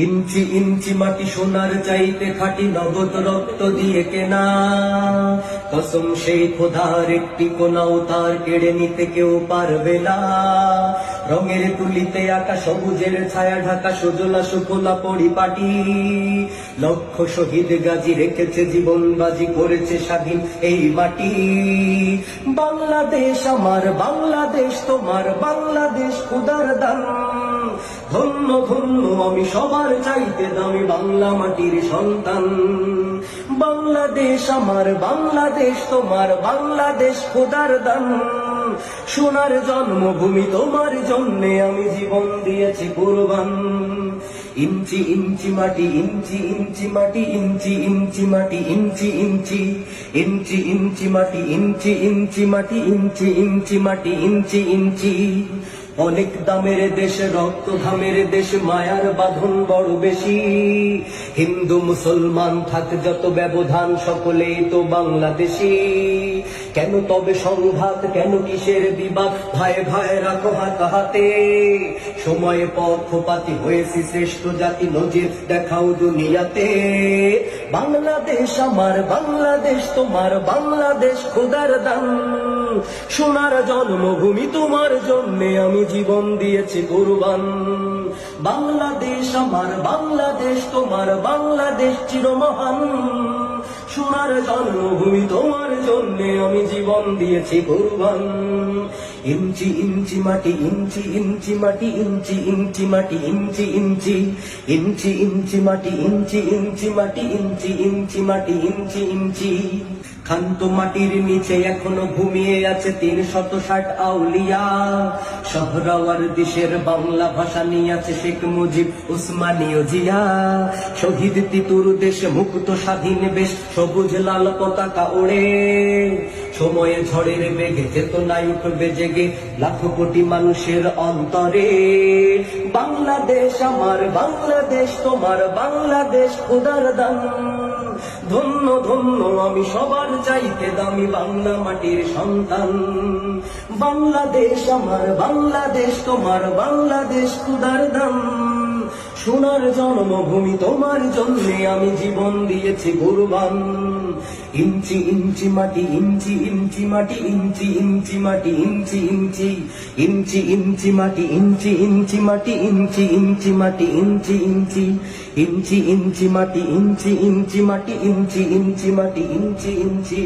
ইঞ্চি ইঞ্চি মাটি সোনার চাইতে খাঁটি নগদ রক্ত দিয়ে কেনা, কসম সেই খোদার একটি কোনাও তার কেড়ে নিতে কেউ পারবে না। রঙের তুলিতে আঁকা সবুজের ছায়া ঢাকা সুজলা সুফলা পরিপাটি, লক্ষ শহীদ গাজী রেখেছে জীবন বাজি করেছে স্বাধীন এই মাটি। বাংলাদেশ আমার, বাংলাদেশ তোমার, বাংলাদেশ খোদার দান। ধন্য ধন্য আমি সবার চাইতে দামি বাংলা মাটির সন্তান। বাংলাদেশ আমার, বাংলাদেশ তোমার, বাংলাদেশ খোদার দান। সোনার জন্মভূমি তোমার জন্যে আমি জীবন দিয়েছি কুরবান। ইঞ্চি ইঞ্চি মাটি, ইঞ্চি ইঞ্চি মাটি, ইঞ্চি ইঞ্চি মাটি, ইঞ্চি ইঞ্চি ইঞ্চি ইঞ্চি মাটি, ইঞ্চি ইঞ্চি মাটি, ইঞ্চি ইঞ্চি মাটি, ইঞ্চি ইঞ্চি। অনেক দামের দেশ, রক্ত ঘামের দেশ, মায়ার বাঁধন বড় বেশি। হিন্দু মুসলমান থাক যত ব্যবধান, সকলেই তো বাংলাদেশি। কেন তবে সংঘাত, কেন কিসের বিবাদ, ভাই ভাই রাখো হাত হাতে। সময়ে পক্ষপাতী হয়েছি শ্রেষ্ঠ জাতি, নজির দেখাও দুনিয়াতে। বাংলাদেশ আমার, বাংলাদেশ তোমার, বাংলাদেশ খোদার দান। সোনার জন্মভূমি তোমার জন্যে আমি জীবন দিয়েছি কুরবান। বাংলাদেশ আমার, বাংলাদেশ তোমার, বাংলাদেশ চিরমহান। সোনার জন্মভূমি তোমার জন্যে আমি জীবন দিয়েছি কুরবান। ইঞ্চি ইঞ্চি মাটি, ইঞ্চি ইঞ্চি মাটি, ইঞ্চি ইঞ্চি মাটি, ইঞ্চি ইঞ্চি ইঞ্চি ইঞ্চি মাটি, ইঞ্চি ইঞ্চি মাটি, ইঞ্চি ইঞ্চি মাটি, ইঞ্চি ইঞ্চি। ক্ষান্ত মাটির নিচে এখনো ঘুমিয়ে আছে ৩৬০ আউলিয়া। শহরাওয়ার দেশের বাংলা ভাষা নিয়ে আছে শেখ মুজিব, উসমানীয় জিয়া। শহীদ তিতুর দেশ, মুক্ত স্বাধীন বেশ, সবুজ লাল পতাকা ওড়ে। সময়ে ঝড়ের বেগে চেতনায় উঠবে জেগে লাখো কোটি মানুষের অন্তরে। বাংলাদেশ আমার, বাংলাদেশ তোমার, বাংলাদেশ খোদার দান। ধন্য ধন্য আমি সবার চাইতে দামি বাংলা মাটির সন্তান। বাংলাদেশ আমার, বাংলাদেশ তোমার, বাংলাদেশ খোদার দান। সোনার জন্মভূমি তোমার জন্যে আমি জীবন দিয়েছি কুরবান। ইঞ্চি ইঞ্চি মাটি, ইঞ্চি ইঞ্চি মাটি, ইঞ্চি ইঞ্চি মাটি, ইঞ্চি ইঞ্চি ইঞ্চি ইঞ্চি মাটি, ইঞ্চি ইঞ্চি মাটি, ইঞ্চি ইঞ্চি মাটি, ইঞ্চি ইঞ্চি ইঞ্চি ইঞ্চি মাটি, ইঞ্চি ইঞ্চি মাটি, ইঞ্চি ইঞ্চি মাটি, ইঞ্চি ইঞ্চি।